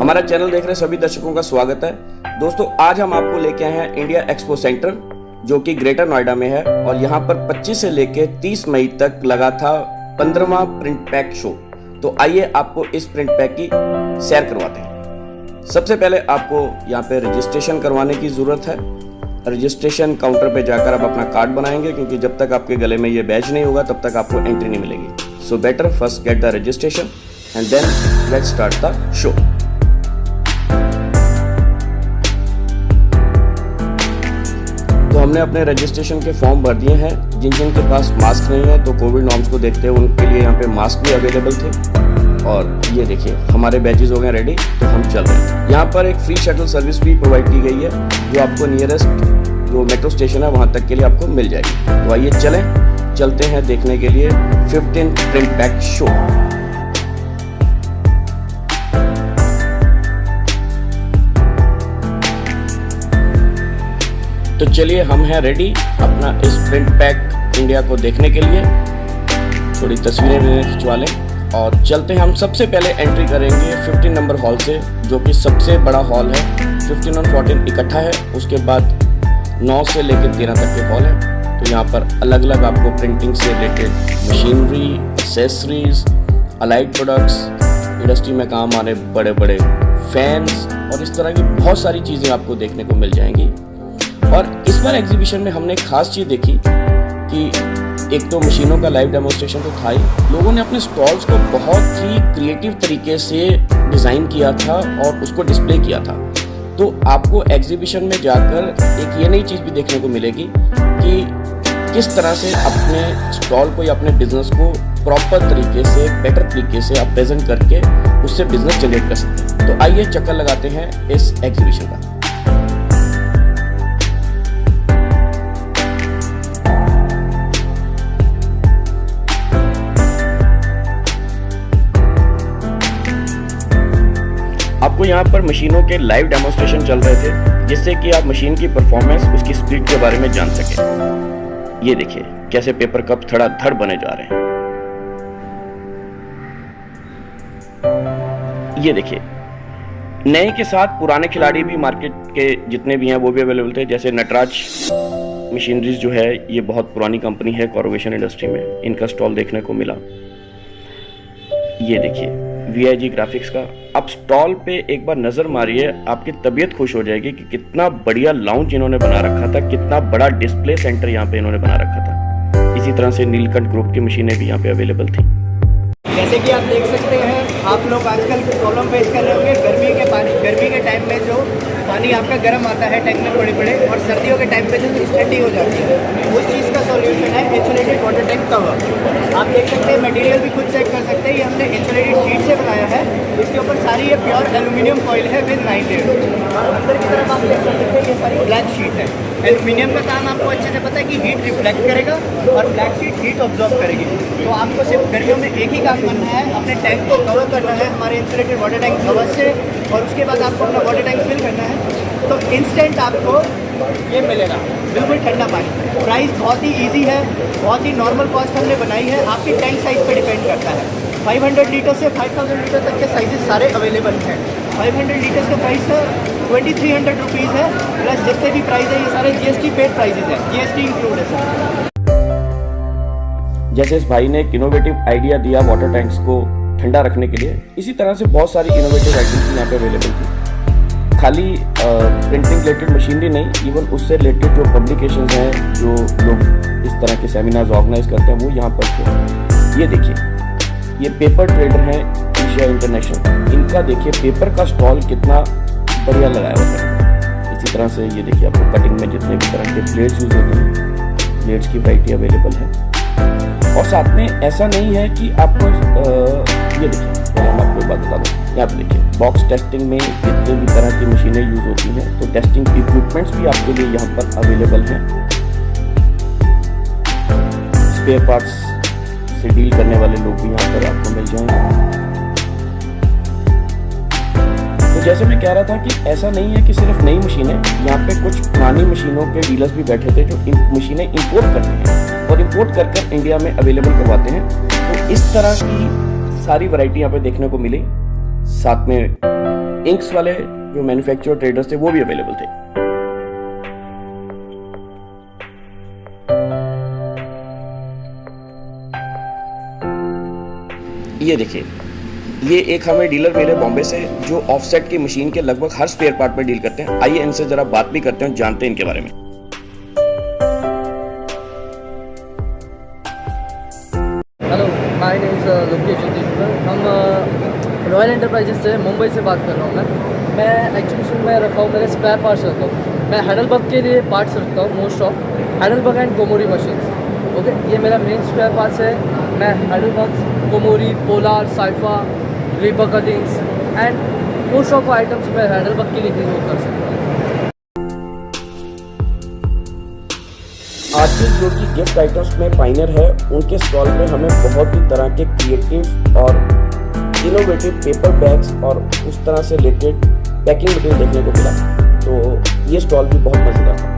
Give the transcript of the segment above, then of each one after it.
हमारा चैनल देख रहे सभी दर्शकों का स्वागत है। दोस्तों, आज हम आपको लेके आए हैं इंडिया एक्सपो सेंटर, जो कि ग्रेटर नोएडा में है और यहाँ पर 25 से लेके 30 मई तक लगा था 15वां प्रिंट पैक शो। तो आइए आपको इस प्रिंट पैक की सैर करवाते हैं। सबसे पहले आपको यहाँ पे रजिस्ट्रेशन करवाने की जरूरत है। रजिस्ट्रेशन काउंटर पे जाकर आप अपना कार्ड बनाएंगे, क्योंकि जब तक आपके गले में ये बैज नहीं होगा तब तक आपको एंट्री नहीं मिलेगी। So better first get the registration and then let's start the show. तो हमने अपने रजिस्ट्रेशन के फॉर्म भर दिए हैं। जिन जिन के पास मास्क नहीं है तो कोविड नॉर्म्स को देखते हुए उनके लिए यहाँ पे मास्क भी अवेलेबल थे। और ये देखिए हमारे बैचेस हो गए रेडी, तो हम चल रहे हैं। यहाँ पर एक फ्री शटल सर्विस भी प्रोवाइड की गई है, जो आपको नियरेस्ट जो मेट्रो स्टेशन है वहाँ तक के लिए आपको मिल जाएगी। तो आइए चलते हैं देखने के लिए 15 प्रिंट पैक शो। तो चलिए, हम हैं रेडी अपना इस प्रिंट पैक इंडिया को देखने के लिए। थोड़ी तस्वीरें भी खिंचवा लें और चलते हैं। हम सबसे पहले एंट्री करेंगे 15 नंबर हॉल से, जो कि सबसे बड़ा हॉल है। 15 और 14 इकट्ठा है, उसके बाद 9 से लेकर 13 तक के हॉल है। तो यहाँ पर अलग अलग आपको प्रिंटिंग से related machinery, accessories, allied products, industry में काम आने बड़े बड़े फैंस और इस तरह की बहुत सारी चीज़ें आपको देखने को मिल जाएंगी। और इस बार एग्जीबिशन में हमने एक खास चीज़ देखी कि एक तो मशीनों का लाइव डेमोन्स्ट्रेशन तो था ही, लोगों ने अपने स्टॉल्स को बहुत ही क्रिएटिव तरीके से डिज़ाइन किया था और उसको डिस्प्ले किया था। तो आपको एग्जीबिशन में जाकर एक ये नई चीज़ भी देखने को मिलेगी कि किस तरह से अपने स्टॉल को या अपने बिजनेस को प्रॉपर तरीके से, बेटर तरीके से आप प्रेजेंट करके उससे बिजनेस जनरेट कर सकते हैं। तो आइए चक्कर लगाते हैं इस एग्जीबिशन का। आपको यहाँ पर मशीनों के लाइव डेमोन्स्ट्रेशन चल रहे थे, जिससे कि आप मशीन की परफॉर्मेंस, उसकी स्पीड के बारे में जान सकें। ये देखिए कैसे पेपर कप धड़ाधड़ बने जा रहे हैं। ये देखिए नए के साथ पुराने खिलाड़ी भी मार्केट के जितने भी हैं वो भी अवेलेबल थे। जैसे नटराज मशीनरीज जो है, ये बहुत पुरानी कंपनी है कॉर्पोरेशन इंडस्ट्री में, इनका स्टॉल देखने को मिला। ये देखिए VIG ग्राफिक्स का। आप स्टॉल पे एक बार नजर मारिए, आपकी तबीयत खुश हो जाएगी कि कितना बढ़िया लाउंज इन्होंने बना रखा था, कितना बड़ा डिस्प्ले सेंटर यहाँ पे इन्होंने बना रखा था। इसी तरह से नीलकंठ ग्रुप की मशीनें भी यहाँ पे अवेलेबल थी। जैसे कि आप देख सकते हैं, आप लोग आजकल प्रॉब्लम फेस कर रहे होंगे गर्मी के टाइम में जो पानी आपका गर्म आता है टैंक में बड़े और सर्दियों के टाइम पे जो ठंडी हो जाती है, उस चीज़ का सॉल्यूशन है इंसुलेटेड वाटर टैंक कवर। आप देख सकते हैं, मटेरियल भी खुद चेक कर सकते हैं। ये हमने इंसुलेटेड शीट से बनाया है। इसके ऊपर सारी ये प्योर एल्यूमिनियम फॉइल है विद 9 लेयर। और अंदर की तरफ आप देख सकते हैं, ये सारी ब्लैक शीट है। एल्यूमिनियम का काम आपको अच्छे से पता है कि हीट रिफ्लेक्ट करेगा और ब्लैक शीट हीट ऑब्जॉर्व करेगी। तो आपको सिर्फ गर्मियों में एक ही काम करना है, अपने टैंक को कवर करना है हमारे इंसुलेटेड वाटर टैंक कवर से, और उसके बाद आपको अपना वाटर टैंक फिल करना है। तो इंस्टेंट आपको ये मिलेगा बिल्कुल ठंडा पानी। प्राइस बहुत ही इजी है, बहुत ही नॉर्मल कॉस्ट हमने बनाई है। आपकी टैंक साइज़ पे डिपेंड करता है। 500 लीटर से 5000 लीटर तक के साइजेस सारे अवेलेबल हैं। 500 लीटर्स का प्राइस 2300 रुपीज़ है, प्लस जितने भी प्राइस है ये सारे GST पेड प्राइजेस हैं, GST इंक्लूड है सर। जैसे इस भाई ने एक इनोवेटिव आइडिया दिया वाटर टैंक्स को ठंडा रखने के लिए, इसी तरह से बहुत सारी इनोवेटिव आइडियाज यहाँ पे अवेलेबल थी। खाली प्रिंटिंग रिलेटेड मशीनरी नहीं, इवन उससे रिलेटेड जो पब्लिकेशंस हैं, जो लोग इस तरह के सेमिनार्स ऑर्गेनाइज करते हैं, वो यहाँ पर थे। ये देखिए, ये पेपर ट्रेडर हैं एशिया इंटरनेशनल। इनका देखिए पेपर का स्टॉल कितना बढ़िया लगाया हुआ है। इसी तरह से ये देखिए आपको कटिंग में जितने भी तरह के ब्लेड्स यूज होते हैं, ब्लेड्स की वैरायटी अवेलेबल है। और साथ में ऐसा नहीं है कि आपको ये देखिए, मैं आपको बात बता दूँ, यहाँ पे देखिए बॉक्स टेस्टिंग में जितने भी तरह की मशीनें यूज होती हैं, तो टेस्टिंग इक्विपमेंट्स भी आपके लिए यहाँ पर अवेलेबल हैं। स्पेयर पार्ट्स से डील करने वाले लोग भी यहाँ पर आपको मिल जाएंगे। तो जैसे मैं कह रहा था कि ऐसा नहीं है कि सिर्फ नई मशीनें, यहाँ पे कुछ पुरानी मशीनों के डीलर्स भी बैठे थे जो मशीनें इंपोर्ट करते हैं और इंपोर्ट कर इंडिया में अवेलेबल करवाते हैं। तो इस तरह की सारी वैरायटी यहाँ पे देखने को मिली। साथ में इंक्स वाले जो मैन्युफैक्चरर ट्रेडर्स थे वो भी अवेलेबल थे। ये देखिए, ये एक हमें डीलर मिले बॉम्बे से जो ऑफसेट की मशीन के लगभग हर स्पेयर पार्ट पर डील करते हैं। आइए इनसे जरा बात भी करते हैं, जानते हैं इनके बारे में। Hello, my name is Lokesh ज्योतिष। हम रॉयल एंटरप्राइजेस से मुंबई से बात कर रहा हूँ। मैं एग्जीबिशन में रखा हूँ, मेरे स्पेयर पार्ट्स रखता हूँ। मैं हैडलबर्ग के लिए पार्ट्स रखता हूँ, most of Heidelberg and Komori machines. Okay, ये मेरा मेन स्पेयर पार्ट्स है। मैं हैडलबर्ग, कोमोरी, पोलार, साइफा, रीपर cuttings and most of items मैं हैडलबर्ग के लिए यूज कर सकता हूँ। आज जो कि गिफ्ट आइटम्स में पाइनियर है, उनके स्टॉल पे हमें बहुत ही तरह के क्रिएटिव और इनोवेटिव पेपर बैग्स और उस तरह से रिलेटेड पैकिंग मटेरियल देखने को मिला। तो ये स्टॉल भी बहुत मजेदार था।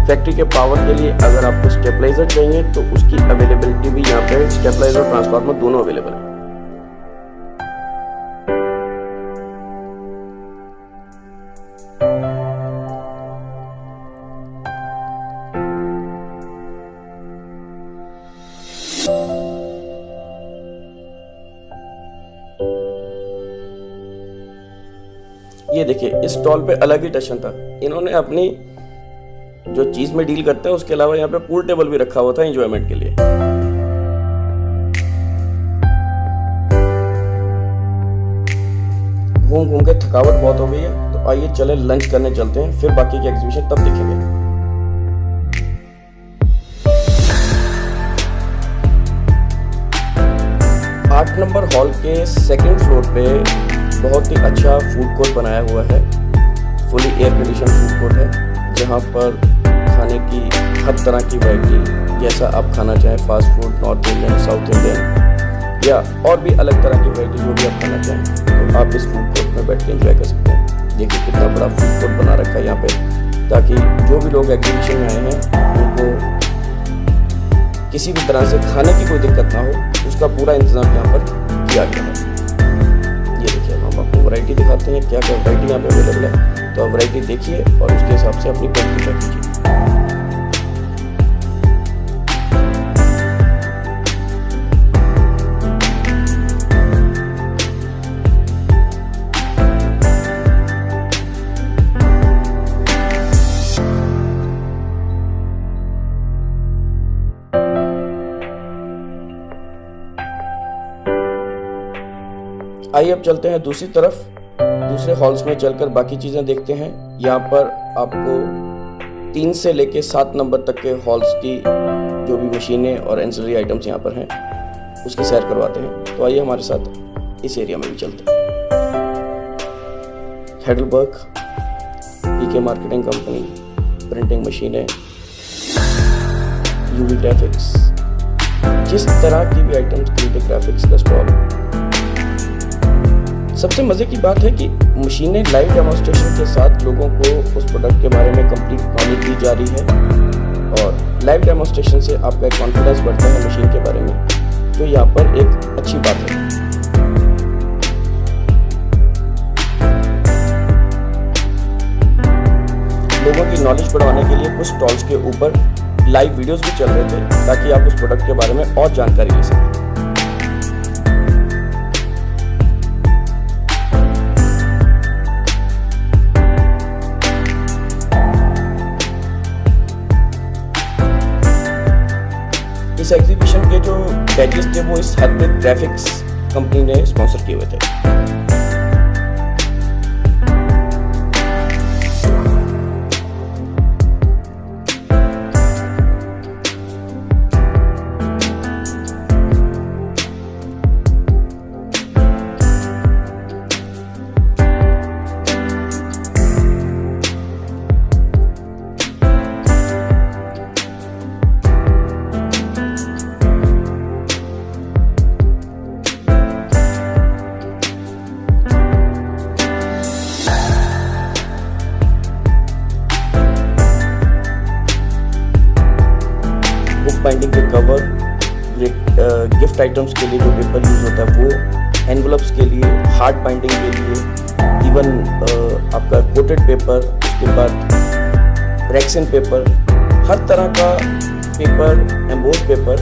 फैक्ट्री के पावर के लिए अगर आपको स्टेबलाइजर चाहिए तो उसकी अवेलेबिलिटी भी यहाँ पे स्टेबलाइजर और ट्रांसफार्मर दोनों अवेलेबल है। ये देखिए, इस स्टॉल पे अलग ही टशन था। इन्होंने अपनी जो चीज में डील करते हैं उसके अलावा यहाँ पे पूल टेबल भी रखा हुआ था एंजॉयमेंट के लिए। घूम घूम के थकावट बहुत हो गई है, तो आइए चले लंच करने चलते हैं, फिर बाकी की एग्जीबिशन तब देखेंगे। 8 नंबर हॉल के सेकंड फ्लोर पे बहुत ही अच्छा फूड कोर्ट बनाया हुआ है। Fully air condition food court है, जहाँ पर खाने की हर तरह की वैरायटी, जैसा आप खाना चाहें, fast food, north Indian, south Indian या और भी अलग तरह की वैरायटी जो भी आप खाना चाहें, तो आप इस फूड कोर्ट में बैठ के एंजॉय कर सकते हैं। देखिए कितना बड़ा फूड कोर्ट बना रखा है यहाँ पे, ताकि जो भी लोग एग्जीबिशन में आए हैं उनको किसी भी तरह से खाने की कोई दिक्कत ना हो, उसका पूरा इंतजाम यहाँ पर किया गया है। ये देखिए, हम आपको वैरायटी दिखाते हैं, क्या क्या वैरायटी यहाँ पे अवेलेबल है। तो आप वैरायटी देखिए और उसके हिसाब से अपनी क्वांटिटी चेक कीजिए। आइए अब चलते हैं दूसरी तरफ, दूसरे हॉल्स में चलकर बाकी चीज़ें देखते हैं। यहाँ पर आपको 3 से लेके 7 नंबर तक के हॉल्स की जो भी मशीनें और एंसिलरी आइटम्स यहाँ पर हैं उसकी सैर करवाते हैं। तो आइए हमारे साथ इस एरिया में भी चलते हैं। हैडलबर्ग, पीके मार्केटिंग कंपनी, प्रिंटिंग मशीनें, यूवी ग्राफिक्स, जिस तरह की भी आइटम्स खरीदे ग्राफिक्स का स्टॉल। सबसे मज़े की बात है कि मशीनें लाइव डेमोन्स्ट्रेशन के साथ लोगों को उस प्रोडक्ट के बारे में कंप्लीट नॉलेज दी जा रही है और लाइव डेमोन्स्ट्रेशन से आपका एक कॉन्फिडेंस बढ़ता है मशीन के बारे में, तो यहाँ पर एक अच्छी बात है। लोगों की नॉलेज बढ़ाने के लिए कुछ स्टॉल्स के ऊपर लाइव वीडियोस भी चल रहे थे ताकि आप उस प्रोडक्ट के बारे में और जानकारी ले सकें। इस एग्जीबिशन के जो बैचेस थे वो इस हर्बल ग्राफिक्स कंपनी ने स्पॉन्सर किए हुए थे। बाइंडिंग के कवर, गिफ्ट आइटम्स के लिए जो पेपर यूज होता है वो, एनवलप्स के लिए, हार्ड बाइंडिंग के लिए, इवन आपका कोटेड पेपर, उसके बाद रेक्सिन पेपर, हर तरह का पेपर, एम्बोस पेपर,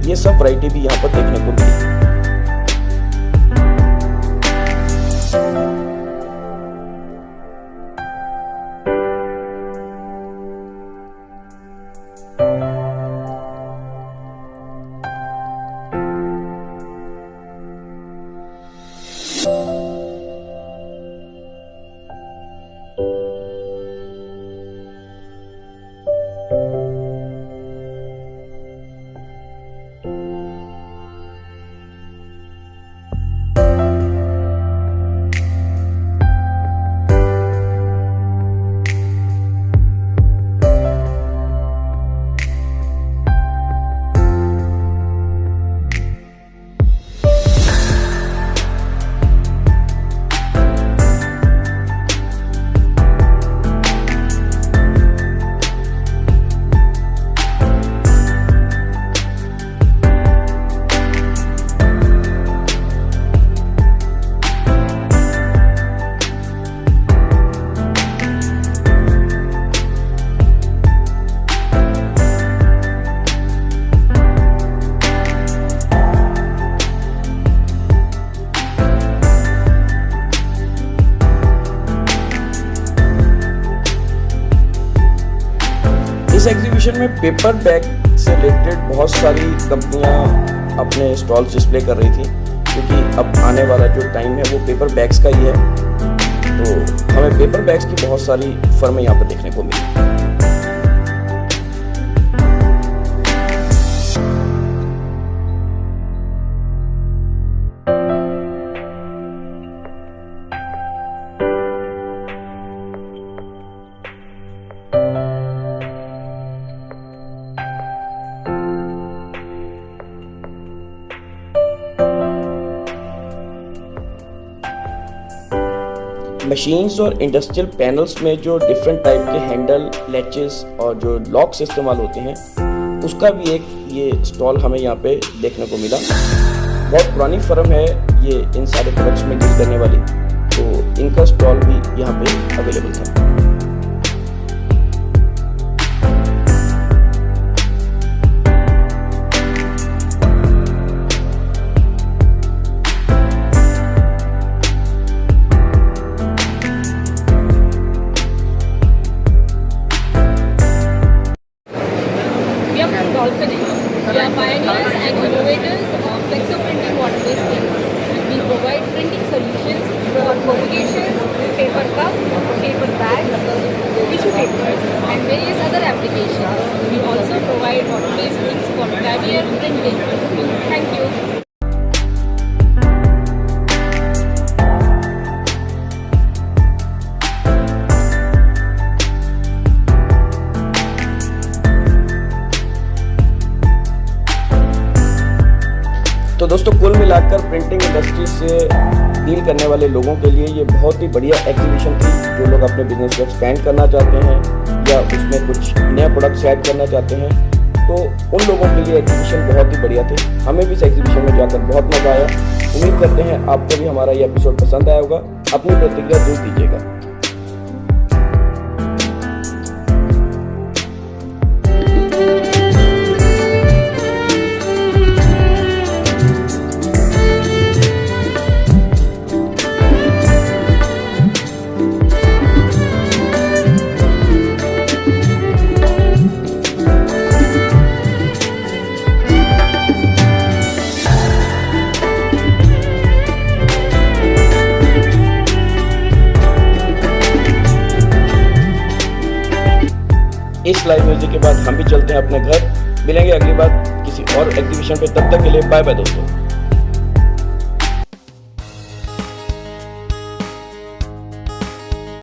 ये सब वैरायटी भी यहाँ पर देखने को मिली। इस एग्जीबिशन में पेपर बैग से रिलेटेड बहुत सारी कंपनियां अपने स्टॉल्स डिस्प्ले कर रही थी, क्योंकि अब आने वाला जो टाइम है वो पेपर बैग्स का ही है, तो हमें पेपर बैग्स की बहुत सारी फर्में यहाँ पर देखने को मिली। मशीन्स और इंडस्ट्रियल पैनल्स में जो डिफरेंट टाइप के हैंडल, लैचेस और जो लॉक्स इस्तेमाल होते हैं, उसका भी एक ये स्टॉल हमें यहाँ पे देखने को मिला। बहुत पुरानी फर्म है ये इन सारे प्रोडक्ट्स में डील करने वाली, तो इनका स्टॉल भी यहाँ पे अवेलेबल था। We are pioneers and innovators of flexo printing water-based printing. We provide printing solutions for publication, paper cup, paper bag, tissue paper, and various other applications. We also provide water-based inks for caviar printing. Thank you. दोस्तों कुल मिलाकर printing industry से deal करने वाले लोगों के लिए ये बहुत ही बढ़िया एग्जीबिशन थी। जो लोग अपने बिजनेस को एक्सपेंड करना चाहते हैं या उसमें कुछ नया प्रोडक्ट्स ऐड करना चाहते हैं, तो उन लोगों के लिए एग्जीबिशन बहुत ही बढ़िया थे। हमें भी इस एग्जीबिशन में जाकर बहुत मज़ा आया। उम्मीद करते हैं आपको भी हमारा ये एपिसोड पसंद आया होगा। अपनी प्रतिक्रिया जरूर दीजिएगा। इस लाइव म्यूजिक के बाद हम भी चलते हैं अपने घर। मिलेंगे अगली बार किसी और एग्जीबिशन पे, तब तक के लिए बाय बाय दोस्तों।